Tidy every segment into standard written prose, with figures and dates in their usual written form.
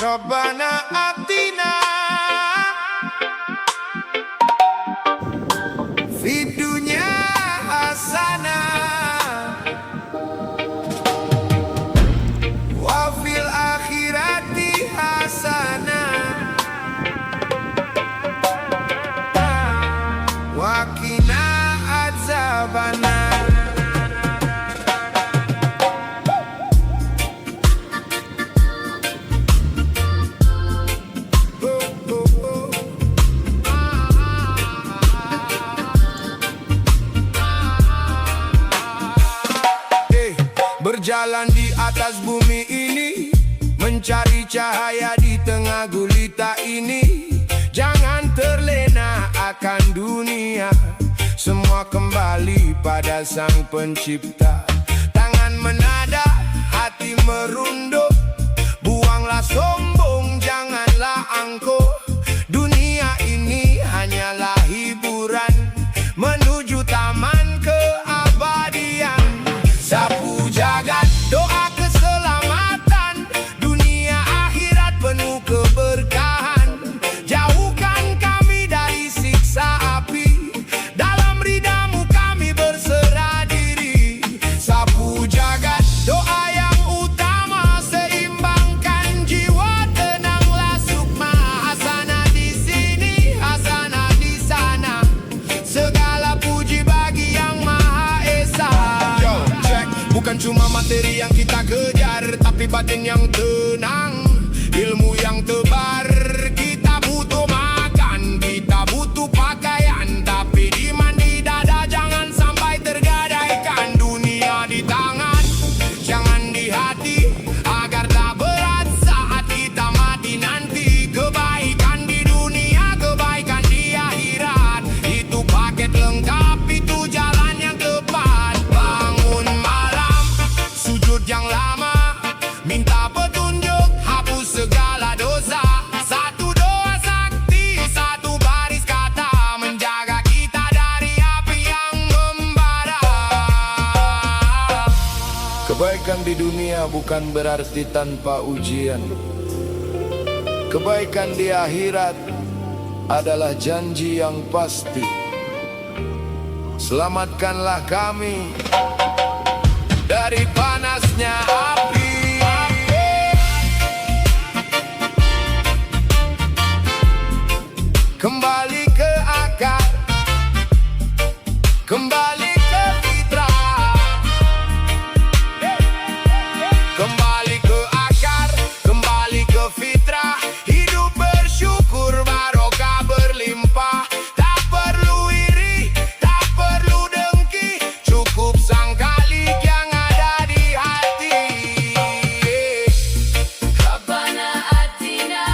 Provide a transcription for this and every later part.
Rabbana atina fid dunya hasanah wa fil akhirati hasanah wa qina adzabannar. Berjalan di atas bumi ini, mencari cahaya di tengah gulita ini. Jangan terlena akan dunia, semua kembali pada Sang Pencipta. Tangan menada, hati merunduk, buanglah sombong, janganlah angkuh. Dunia ini hanyalah hiburan menuju taman keabadian. Sapu jagat, doa keselamatan, dunia akhirat penuh keberkahan. Jauhkan kami dari siksa api, dalam ridhamu kami berserah diri. Sapu jagat, doa yang utama, seimbangkan jiwa, tenanglah sukma. Hasanah di sini, hasanah di sana, segala puji bagi Yang Maha Esa. Bukan cuma materi yang kita kejar, tapi batin yang tenang, ilmu yang tebar. Kita butuh makan, kita butuh pakaian, tapi iman di dada jangan sampai tergadaikan. Dunia di tangan, jangan di hati, agar tak berat saat kita mati nanti. Kebaikan di dunia, kebaikan di akhirat, itu paket lengkap, itu jalan yang tepat. Bangun malam, sujud yang lama, minta petunjuk, hapus segala dosa. Satu doa sakti, satu baris kata, menjaga kita dari api yang membara. Kebaikan di dunia bukan berarti tanpa ujian. Kebaikan di akhirat adalah janji yang pasti. Selamatkanlah kami dari panasnya api. Kembali ke akar, kembali ke fitrah. Kembali ke akar, kembali ke fitrah. Hidup bersyukur, barokah berlimpah. Tak perlu iri, tak perlu dengki, cukup Sang Khalik yang ada di hati. Rabbana atina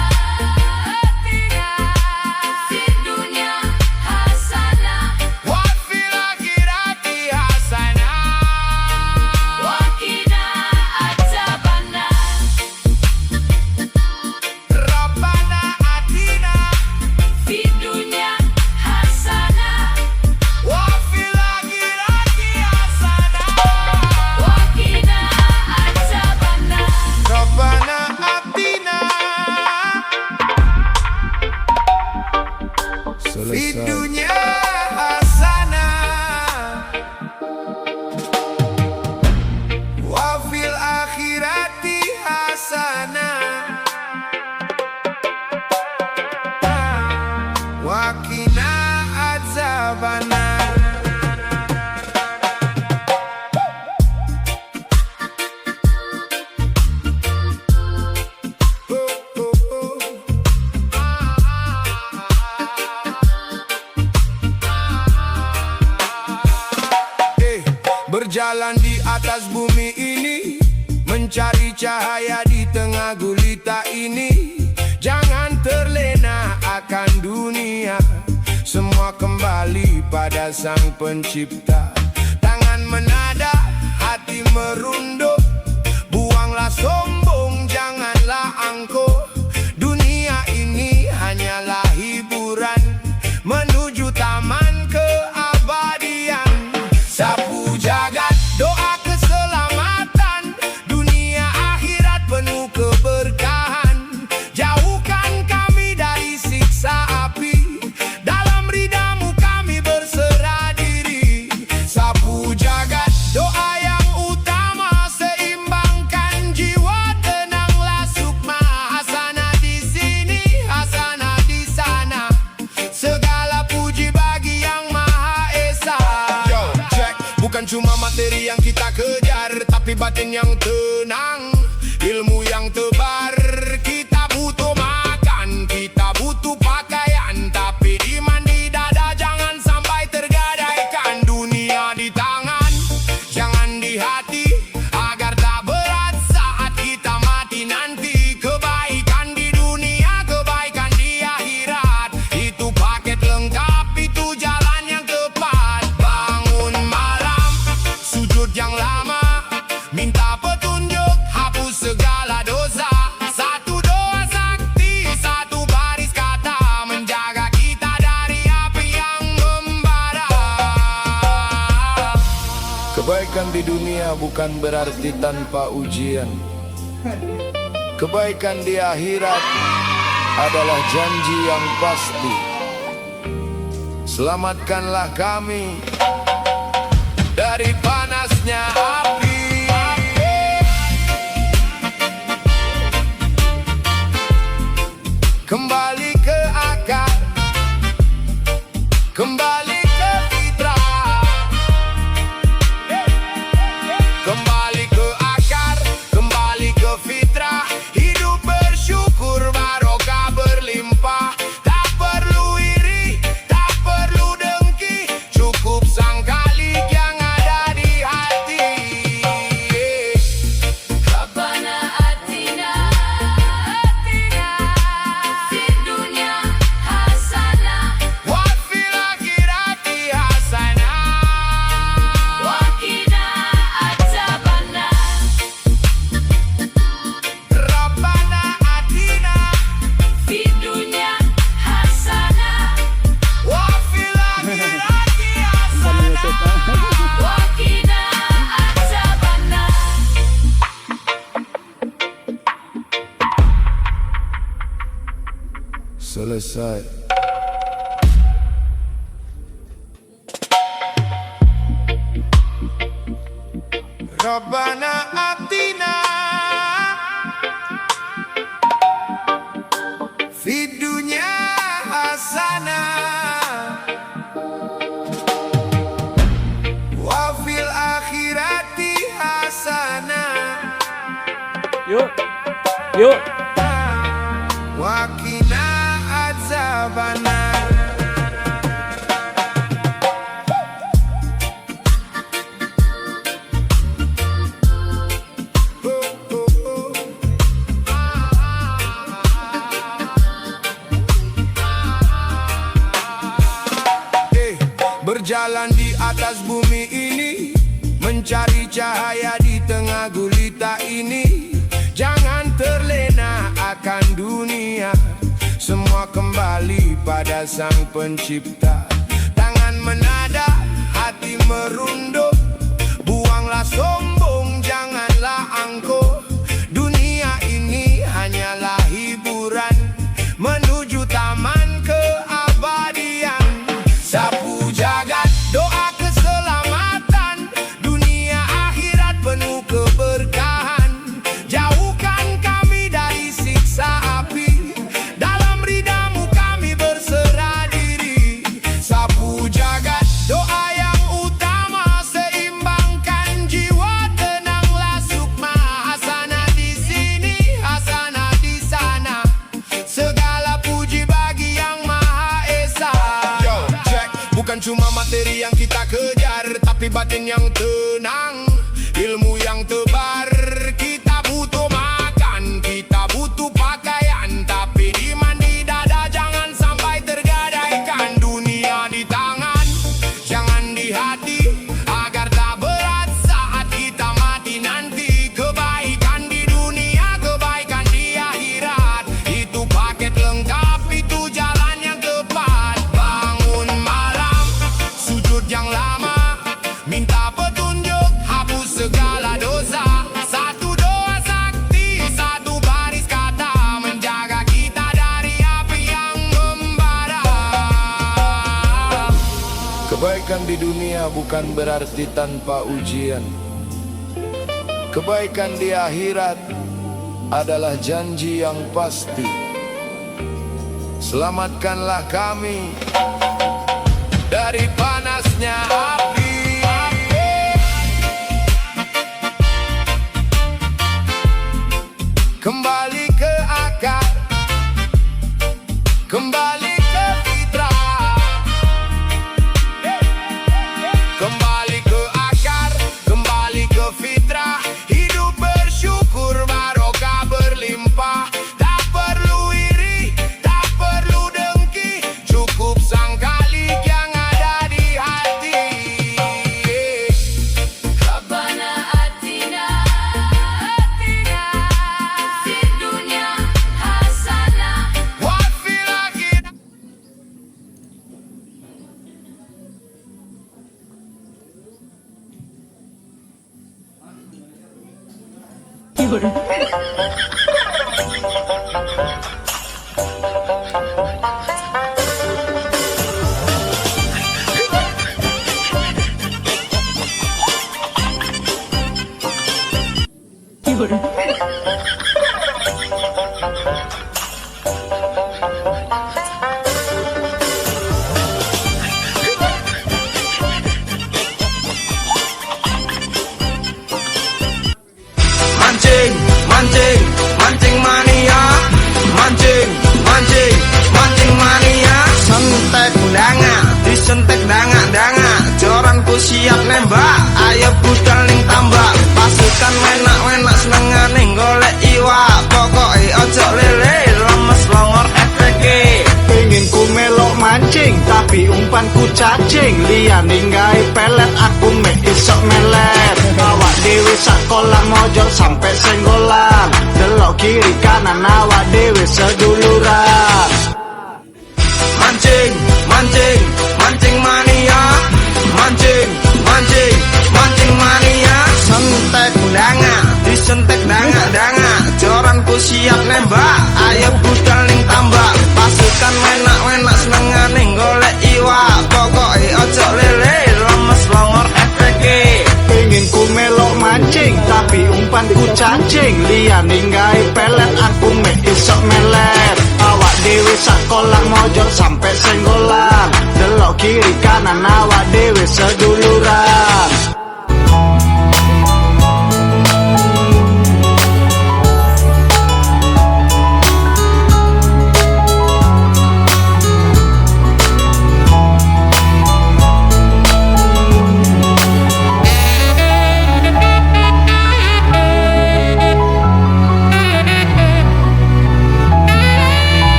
fid dunya hasanah Wa fil akhirati hasanah wa qina adzabannar. Rabbana atina Fid dunya hasanah wa fil akhirati hasanah wa qina adzabannar. Rabbana atina fid dunya hasanah wa fil akhirati hasanah wa qina adzabannar. Berjalan di atas bumi ini, mencari cahaya di tengah gulita ini. Jangan terlena akan dunia, semua kembali pada Sang Pencipta. Tangan menada, hati merunduk, buanglah sombong, janganlah angkuh. Dunia ini hanyalah hiburan menuju taman keabadian. Sapu jagat, doa keselamatan, dunia akhirat penuh keberkahan. tapi batin yang tenang, ilmu yang tebar. Kita butuh makan, kita butuh pakaian, tapi iman di dada jangan sampai tergadaikan. Dunia di tangan, jangan di hati, agar tak berat saat kita mati nanti. Kebaikan di dunia, kebaikan di akhirat, itu paket lengkap, itu jalan yang tepat. Bangun malam, sujud yang lama, minta petunjuk, hapus segala dosa. Satu doa sakti, satu baris kata, menjaga kita dari api yang membara. Kebaikan di dunia bukan berarti tanpa ujian. Kebaikan di akhirat adalah janji yang pasti. Selamatkanlah kami dari panasnya api. Kembali ke akar, kembali ke fitrah. Kembali ke akar, kembali ke fitrah. Hidup bersyukur, barokah berlimpah. Tak perlu iri, tak perlu dengki, cukup sang Khalik yang ada di hati. Rabbana atina fid dunya hasanah Wa fil akhirati hasanah. wa qina adzabannar. Rabbana atina Fid dunya hasanah wa fil akhirati hasanah. wa qina adzabannar. Selesai. Rabbana atina fid dunya hasanah wa fil akhirati hasanah Yuk, yuk. wa qina adzabannar. Berjalan di atas bumi ini, mencari cahaya di tengah gulita ini. Jangan terlena akan dunia, semua kembali pada sang pencipta. Tangan menada, hati merunduk, buanglah sombong, janganlah angkuh. Dunia ini hanyalah hiburan, menuju taman keabadian. Sapu jagat, doa keselamatan, dunia akhirat penuh keberkahan. Jauhkan kami dari siksa api, dalam ridamu kami berserah diri. Sapu jagat, doa yang utama, seimbangkan jiwa, tenanglah sukma. Hasanah di sini, hasanah di sana, segala puji bagi yang Maha Esa. Yo, check. Bukan cuma materi yang kita kejar, tapi batin yang tenang, ilmu yang tebar. Kita butuh makan, kita butuh pakaian, tapi iman di dada jangan sampai tergadaikan. Dunia di tangan, jangan di hati, agar tak berat saat kita mati nanti. Kebaikan di dunia, kebaikan di akhirat, itu paket lengkap, itu jalan yang tepat. Bangun malam, sujud yang lama, minta petunjuk, hapus segala dosa. Satu doa sakti, satu baris kata, menjaga kita dari api yang membara. Kebaikan di dunia bukan berarti tanpa ujian. Kebaikan di akhirat adalah janji yang pasti. Selamatkanlah kami dari panasnya api. Mancing, mancing, mancing mania. Mancing, mancing, mancing mania. Sentek danga, disentek danga. Joranku siap nembak, ayo budal ning tambak. Pasukan menak-menak senengane golek iwak. Pokoke ojo lele, lemes longor efeke. Pengen ku melok mancing tapi umpanku cacing, liyane gawe pelet aku mek isok melet. Awak dhewe sak kolam mojo sampe senggolan, delok kiri kanan awak dhewe seduluran. Mancing, mancing, mancing mania. Mancing, mancing, mancing mania. Sentek danga, disentek danga. Joranku siap nembak, ayo budal ning tambak. Pasukan menak-menak senengane golek iwak. Pokoke ojo lele, lemes longor efeke. Pengen ku melok mancing tapi umpanku cacing, liyane gawe pelet aku mek isok melet. Awak dhewe sak kolam mojo sampe senggolan, delok kiri kanan awak dhewe seduluran.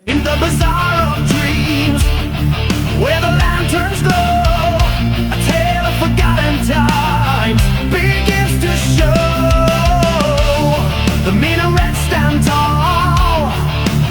In the bazaar of dreams, where the lanterns glow, a tale of forgotten times begins to show. The minarets stand tall,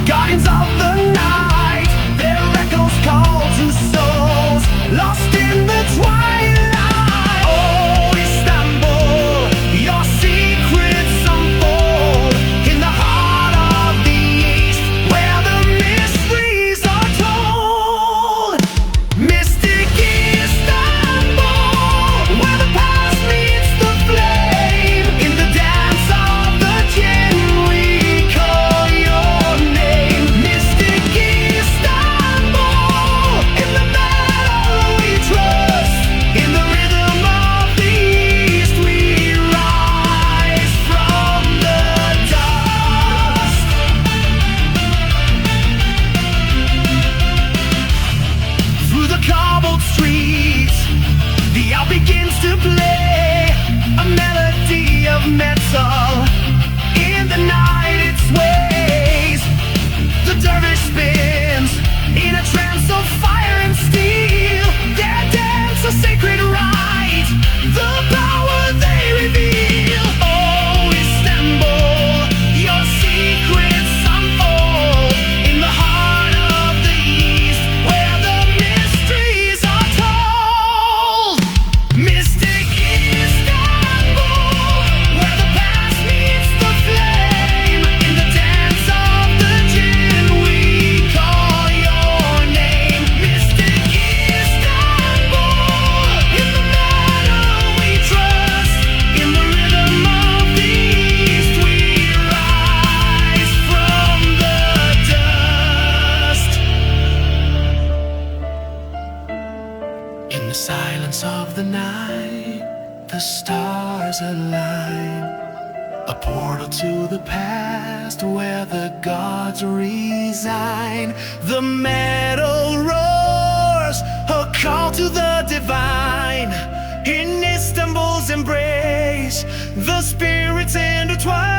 guardians of the night. Their echoes call to souls lost in the twilight. Oh, Istanbul, your secrets unfold in the heart of the East, where the mysteries are told. Mystic Istanbul, where the past meets the flame. In the dance of the jinn we call your name. Mystic Istanbul, in the meadow we trust. In the rhythm of the East we rise from the dust. Through the cobbled streets, the owl begins to play a melody of metal. In the night it sways, the dervish spins in a trance of fire and steel. Their dance a sacred rite, the power they reveal. Oh, Istanbul, your secrets unfold in the heart of the East, where the mysteries are told. Mystic Istanbul, where the past meets the flame. In the dance of the jinn we call your name. Mystic Istanbul, in the meadow we trust. In the rhythm of the East we rise from the dust. In the silence of the night, the stars align. A portal to the past where the gods resign. The metal roars, a call to the divine. In Istanbul's embrace, the spirits intertwine.